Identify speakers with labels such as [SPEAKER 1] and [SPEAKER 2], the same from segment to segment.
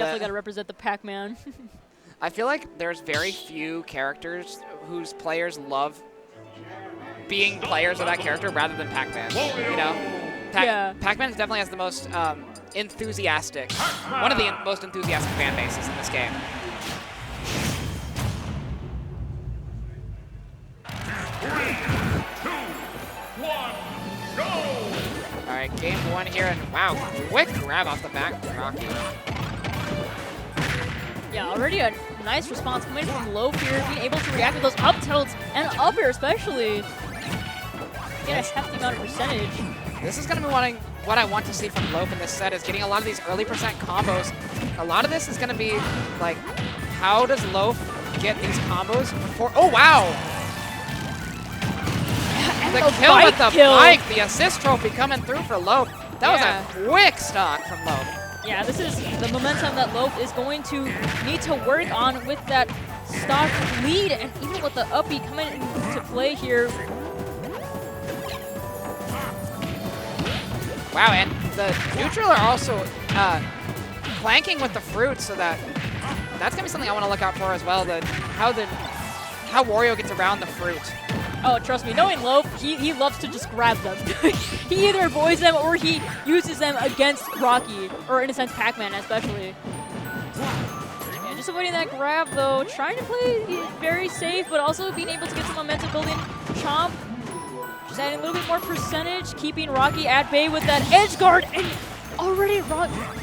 [SPEAKER 1] definitely got to represent the Pac-Man.
[SPEAKER 2] I feel like there's very few characters whose players love being players of that character rather than Pac-Man. You know, Pac-Man definitely has the most enthusiastic, one of the most enthusiastic fan bases in this game. All right, game one here, and wow, quick grab off the back from Rocke.
[SPEAKER 1] Yeah, already a nice response coming from Loaf here, being able to react with those up tilts and up air especially. Get a hefty amount of percentage.
[SPEAKER 2] This is going to be what I want to see from Loaf in this set, is getting a lot of these early percent combos. A lot of this is going to be like, how does Loaf get these combos before? Oh, wow!
[SPEAKER 1] And
[SPEAKER 2] The kill with the
[SPEAKER 1] kill.
[SPEAKER 2] bike, the assist trophy coming through for Loaf. That was a quick stock from Loaf.
[SPEAKER 1] Yeah, this is the momentum that Loaf is going to need to work on with that stock lead, and even with the uppy coming into play here.
[SPEAKER 2] Wow, and the neutral are also flanking with the fruit, so that's gonna be something I want to look out for as well. How Wario gets around the fruit.
[SPEAKER 1] Oh, trust me, knowing Loaf, he loves to just grab them. He either avoids them or he uses them against Rocke, or in a sense Pac-Man especially. Yeah, just avoiding that grab though, trying to play very safe, but also being able to get some momentum building. Chomp, just adding a little bit more percentage, keeping Rocke at bay with that edge guard, and already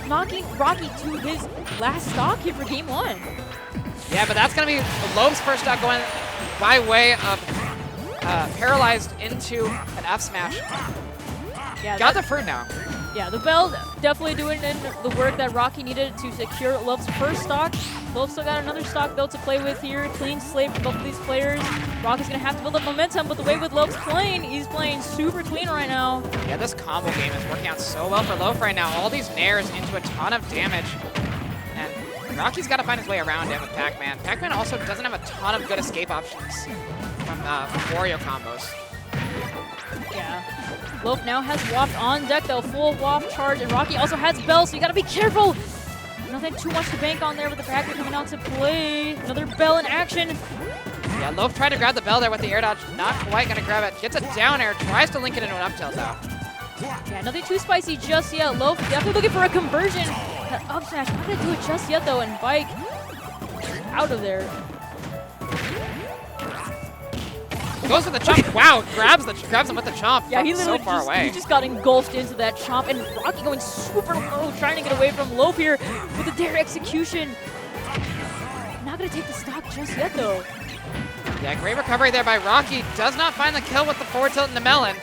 [SPEAKER 1] knocking Rocke to his last stock here for game one.
[SPEAKER 2] Yeah, but that's gonna be Loaf's first stock going by way of paralyzed into an F smash.
[SPEAKER 1] Yeah,
[SPEAKER 2] got the fruit now.
[SPEAKER 1] Yeah, the bell definitely doing the work that Rocke needed to secure Loaf's first stock. Loaf still got another stock though to play with here. Clean slate for both of these players. Rocke's gonna have to build up momentum, but the way with Loaf's playing, he's playing super clean right now.
[SPEAKER 2] Yeah, this combo game is working out so well for Loaf right now. All these nairs into a ton of damage. And Rocke's got to find his way around it with Pac-Man. Pac-Man also doesn't have a ton of good escape options from Wario combos.
[SPEAKER 1] Yeah. Loaf now has Waft on deck though, full Waft charge, and Rocke also has Bell, so you gotta be careful. Nothing too much to bank on there with the Pac-Man coming out to play. Another Bell in action.
[SPEAKER 2] Yeah, Loaf tried to grab the Bell there with the air dodge, not quite gonna grab it. Gets a down air, tries to link it into an up tilt though.
[SPEAKER 1] Yeah, nothing too spicy just yet. Loaf definitely looking for a conversion. That up smash, not gonna do it just yet though, and Bike out of there.
[SPEAKER 2] Goes for the chomp. Wow, grabs him with the chomp.
[SPEAKER 1] Yeah, he
[SPEAKER 2] so
[SPEAKER 1] literally
[SPEAKER 2] far away.
[SPEAKER 1] He just got engulfed into that chomp, and Rocke going super low, trying to get away from Loaf here with the dare execution. Not gonna take the stock just yet though.
[SPEAKER 2] Yeah, great recovery there by Rocke. Does not find the kill with the forward tilt in the melon.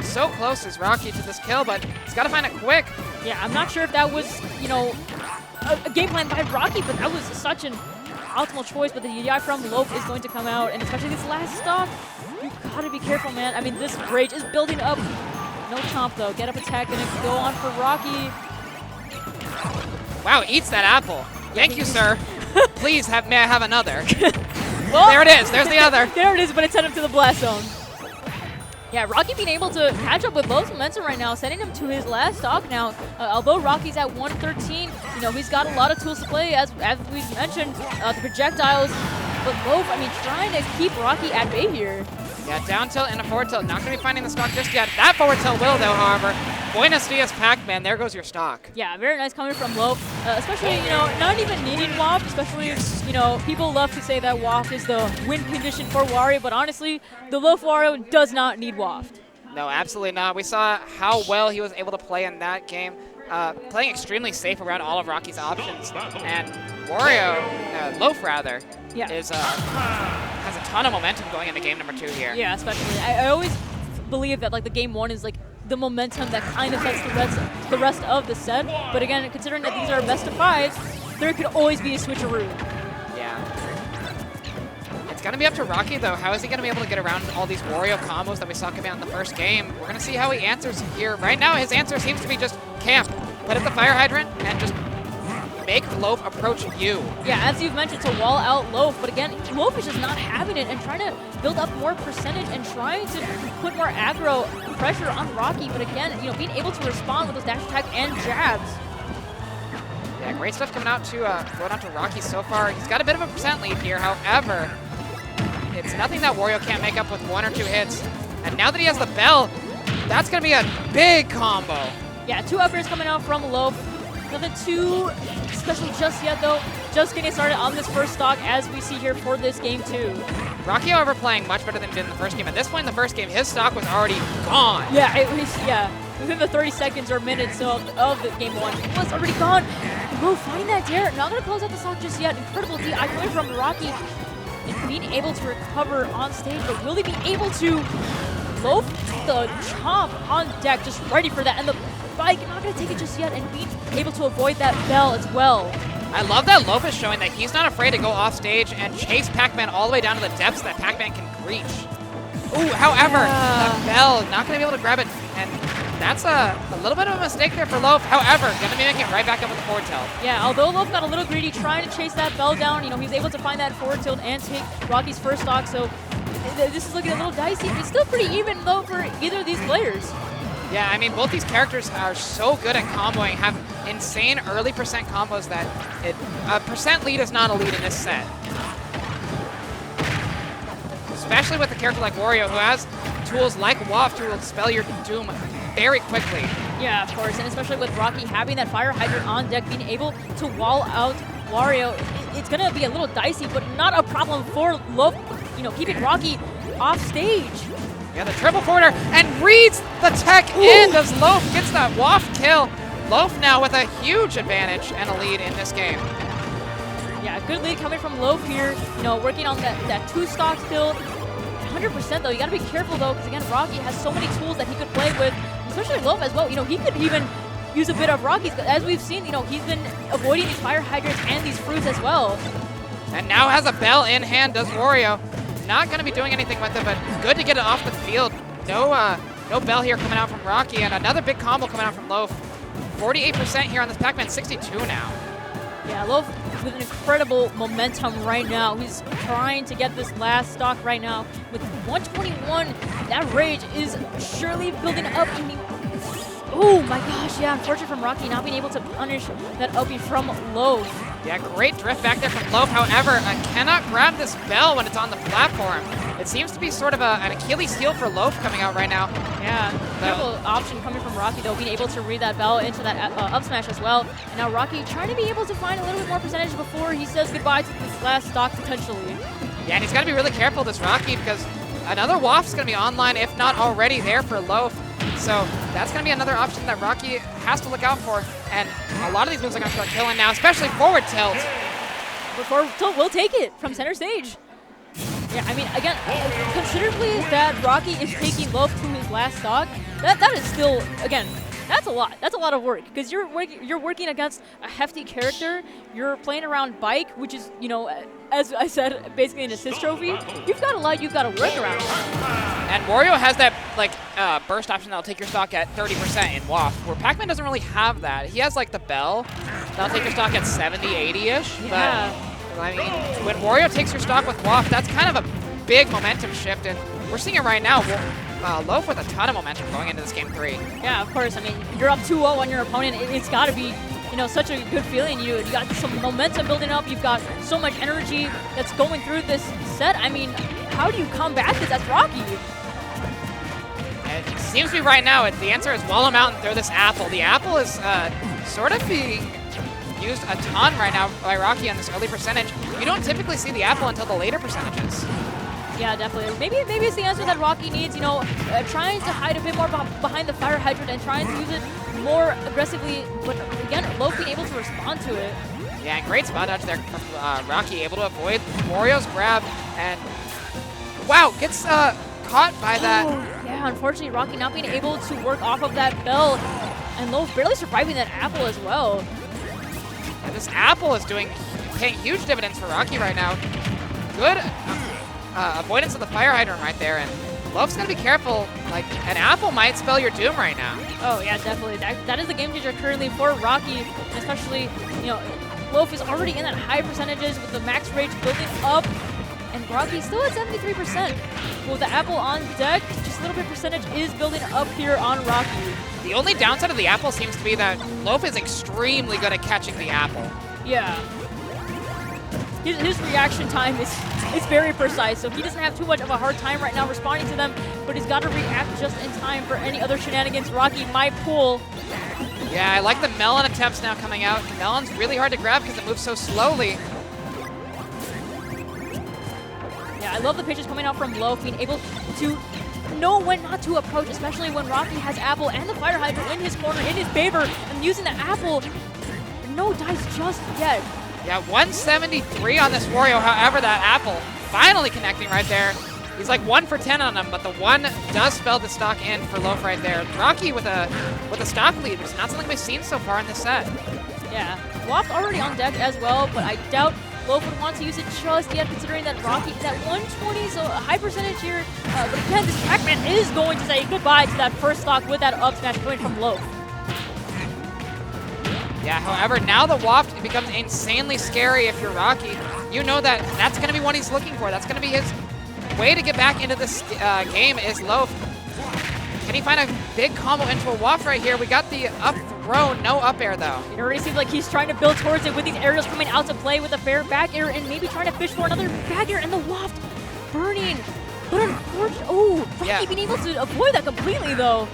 [SPEAKER 2] So close is Rocke to this kill, but he's got to find it quick.
[SPEAKER 1] Yeah, I'm not sure if that was, you know, a game plan by Rocke, but that was such an optimal choice. But the DI from Loaf is going to come out, and especially this last stock, you gotta be careful, man. I mean, this rage is building up. No chomp though. Get up attack, gonna go on for Rocke.
[SPEAKER 2] Wow, eats that apple. Thank you, sir. Please, may I have another?
[SPEAKER 1] Well,
[SPEAKER 2] there it is. There's the other.
[SPEAKER 1] There it is, but it's sent him to the blast zone. Yeah, Rocke being able to catch up with Loaf's momentum right now, sending him to his last stock now. Although Rocky's at 113, you know, he's got a lot of tools to play, as we mentioned, the projectiles. But Loaf, I mean, trying to keep Rocke at bay here.
[SPEAKER 2] Yeah, down tilt and a forward tilt. Not going to be finding the stock just yet. That forward tilt will, though, however. Buenos dias, Pac-Man. There goes your stock.
[SPEAKER 1] Yeah, very nice coming from Loaf. Especially, you know, not even needing Waft. Especially, you know, people love to say that Waft is the win condition for Wario. But honestly, the Loaf Wario does not need Waft.
[SPEAKER 2] No, absolutely not. We saw how well he was able to play in that game. Playing extremely safe around all of Rocky's options. And Wario, Loaf rather, is has a ton of momentum going into game number 2 here.
[SPEAKER 1] Yeah, especially. I always believe that like the game 1 is like the momentum that kind of sets the rest of the set. But again, considering that these are best of 5s, there could always be a switcheroo.
[SPEAKER 2] Yeah. It's going to be up to Rocke, though. How is he going to be able to get around all these Wario combos that we saw coming out in the first game? We're going to see how he answers here. Right now, his answer seems to be just camp. Put at the fire hydrant and just make Loaf approach you.
[SPEAKER 1] Yeah, as you've mentioned, to wall out Loaf, but again, Loaf is just not having it and trying to build up more percentage and trying to put more aggro pressure on Rocke, but again, you know, being able to respond with those dash attack and jabs.
[SPEAKER 2] Yeah, Yeah, great stuff going out to Rocke so far. He's got a bit of a percent lead here. However, it's nothing that Wario can't make up with 1 or 2 hits. And now that he has the bell, that's going to be a big combo.
[SPEAKER 1] Yeah, 2 uppers coming out from Loaf. Nothing too special just yet, though. Just getting started on this first stock, as we see here for this game, too.
[SPEAKER 2] Rocke, however, playing much better than he did in the first game. At this point in the first game, his stock was already gone.
[SPEAKER 1] Yeah, it was, within the 30 seconds or minutes of the game 1, it was already gone. Loaf finding that dare. Not going to close out the stock just yet. Incredible DI coming from Rocke and being able to recover on stage, but will he be able to? Loaf, the chomp on deck, just ready for that, and the bike not going to take it just yet, and being able to avoid that bell as well.
[SPEAKER 2] I love that Loaf is showing that he's not afraid to go off stage and chase Pac-Man all the way down to the depths that Pac-Man can reach. Ooh, however, the bell, not going to be able to grab it, and that's a little bit of a mistake there for Loaf. However, going to be making it right back up with the forward tilt.
[SPEAKER 1] Yeah, although Loaf got a little greedy trying to chase that bell down, he was able to find that forward tilt and take Rocky's first stock, so this is looking a little dicey. It's still pretty even, though, for either of these players.
[SPEAKER 2] Yeah, I mean, both these characters are so good at comboing, have insane early percent combos that a percent lead is not a lead in this set. Especially with a character like Wario, who has tools like Waft, who will spell your doom very quickly.
[SPEAKER 1] Yeah, of course, and especially with Rocke having that fire hydrant on deck, being able to wall out Wario, it's going to be a little dicey, but not a problem for Loaf, keeping Rocke off stage.
[SPEAKER 2] Yeah, the triple forwarder, and reads the tech in as Loaf gets that waft kill. Loaf now with a huge advantage and a lead in this game.
[SPEAKER 1] Yeah, good lead coming from Loaf here, working on that 2 stocks build. 100% though, you gotta be careful though, because again, Rocke has so many tools that he could play with, especially Loaf as well. He could even use a bit of Rocke's, as we've seen, he's been avoiding these fire hydrants and these fruits as well.
[SPEAKER 2] And now has a bell in hand, does Wario. Not going to be doing anything with it, but good to get it off the field. No bell here coming out from Rocke, and another big combo coming out from Loaf. 48% here on this Pac-Man, 62 now.
[SPEAKER 1] Yeah, Loaf with an incredible momentum right now. He's trying to get this last stock right now. With 121, that rage is surely building up. Oh my gosh, yeah, unfortunate from Rocke not being able to punish that uppie from Loaf.
[SPEAKER 2] Yeah, great drift back there from Loaf. However, cannot grab this bell when it's on the platform. It seems to be sort of an Achilles heel for Loaf coming out right now.
[SPEAKER 1] Yeah, incredible option coming from Rocke, though, being able to read that bell into that up smash as well. And now Rocke trying to be able to find a little bit more percentage before he says goodbye to this last stock, potentially.
[SPEAKER 2] Yeah, and he's got to be really careful, this Rocke, because another waft's going to be online, if not already there for Loaf. So that's going to be another option that Rocke has to look out for. And a lot of these moves are going to start killing now, especially forward tilt.
[SPEAKER 1] But forward tilt will take it from center stage. Yeah, I mean, again, considerably that Rocke is taking Loaf to his last stock, that is still, again, that's a lot. That's a lot of work, because you're working against a hefty character. You're playing around Bike, which is, as I said, basically an assist trophy. You've got a lot you've got to work around.
[SPEAKER 2] And Wario has that burst option that'll take your stock at 30% in Waft, where Pac-Man doesn't really have that. He has the bell that'll take your stock at 70, 80-ish.
[SPEAKER 1] Yeah.
[SPEAKER 2] But I mean, when Wario takes your stock with Waft, that's kind of a big momentum shift, and we're seeing it right now. Loaf with a ton of momentum going into this game 3.
[SPEAKER 1] Yeah, of course. I mean, you're up 2-0 on your opponent. It's got to be, such a good feeling. You got some momentum building up. You've got so much energy that's going through this set. I mean, how do you combat this? That's Rocke.
[SPEAKER 2] It seems to be right now, the answer is wall him out and throw this apple. The apple is sort of being used a ton right now by Rocke on this early percentage. You don't typically see the apple until the later percentages.
[SPEAKER 1] Yeah, definitely. Maybe it's the answer that Rocke needs, trying to hide a bit more behind the fire hydrant and trying to use it more aggressively, but again, Loaf being able to respond to it.
[SPEAKER 2] Yeah, and great spot dodge there from Rocke, able to avoid Wario's grab, and wow, gets caught by that.
[SPEAKER 1] Oh, yeah, unfortunately, Rocke not being able to work off of that bell, and Loaf barely surviving that apple as well.
[SPEAKER 2] And this apple is paying huge dividends for Rocke right now. Good avoidance of the fire hydrant right there, and Loaf's gonna be careful. An apple might spell your doom right now.
[SPEAKER 1] Oh yeah, definitely. That is the game changer currently for Rocke, especially, Loaf is already in that high percentages with the max rage building up, and Rocke still at 73%. With the apple on deck, just a little bit percentage is building up here on Rocke.
[SPEAKER 2] The The only downside of the apple seems to be that Loaf is extremely good at catching the apple.
[SPEAKER 1] Yeah. His reaction time is very precise, so he doesn't have too much of a hard time right now responding to them, but he's got to react just in time for any other shenanigans. Rocke might pull.
[SPEAKER 2] Yeah, I like the melon attempts now coming out. The melon's really hard to grab because it moves so slowly.
[SPEAKER 1] Yeah, I love the pitches coming out from Loaf, being able to know when not to approach, especially when Rocke has apple and the fire hydrant in his corner, in his favor, and using the apple. No dice just yet.
[SPEAKER 2] Yeah, 173 on this Wario. However, that apple finally connecting right there. He's like 1 for 10 on him, but the 1 does spell the stock in for Loaf right there. Rocke with a stock lead, which is not something we've seen so far in this set.
[SPEAKER 1] Yeah, Waft already on deck as well, but I doubt Loaf would want to use it just yet, considering that Rocke is at 120, so a high percentage here. But again, this Pac-Man is going to say goodbye to that first stock with that up smash coming from Loaf.
[SPEAKER 2] Yeah, however, now the Waft becomes insanely scary if you're Rocke. You know that that's going to be what he's looking for. That's going to be his way to get back into this game is Loaf. Can he find a big combo into a Waft right here? We got the up throw, no up air though.
[SPEAKER 1] It already seems like he's trying to build towards it with these aerials coming out to play with a fair back air and maybe trying to fish for another back air, and the Waft burning. But unfortunately, oh, Rocke being able to avoid that completely though.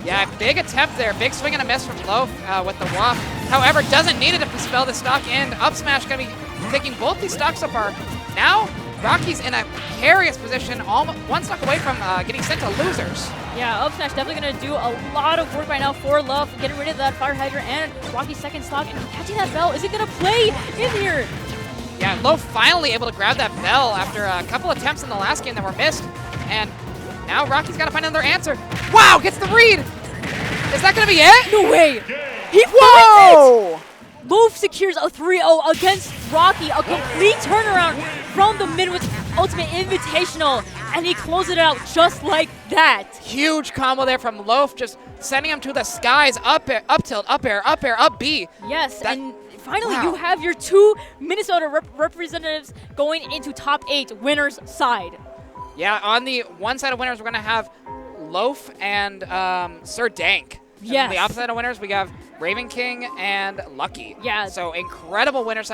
[SPEAKER 2] Yeah, big attempt there. Big swing and a miss from Loaf with the Waft. However, doesn't need it to spell the stock in. Up smash going to be taking both these stocks so far. Now, Rocky's in a precarious position, almost 1 stock away from getting sent to losers.
[SPEAKER 1] Yeah, up smash definitely going to do a lot of work right now for Loaf, getting rid of that fire hydrant and Rocky's second stock and catching that bell. Is it going to play in here?
[SPEAKER 2] Yeah, Loaf finally able to grab that bell after a couple attempts in the last game that were missed. And now Rocky's got to find another answer. Wow, gets the read. Is that going to be it?
[SPEAKER 1] No way. He
[SPEAKER 2] Whoa!
[SPEAKER 1] it. Loaf secures a 3-0 against Rocke, a complete turnaround from the Midwest Ultimate Invitational, and he closes it out just like that.
[SPEAKER 2] Huge combo there from Loaf, just sending him to the skies. Up air, up tilt, up air, up B.
[SPEAKER 1] Yes, and finally you have your 2 Minnesota representatives going into top 8 winners side.
[SPEAKER 2] Yeah, on the one side of winners, we're going to have Loaf and Sir Dank.
[SPEAKER 1] Yes.
[SPEAKER 2] On the opposite side of winners, we have Raven King and Lucky.
[SPEAKER 1] Yeah.
[SPEAKER 2] So incredible winner side.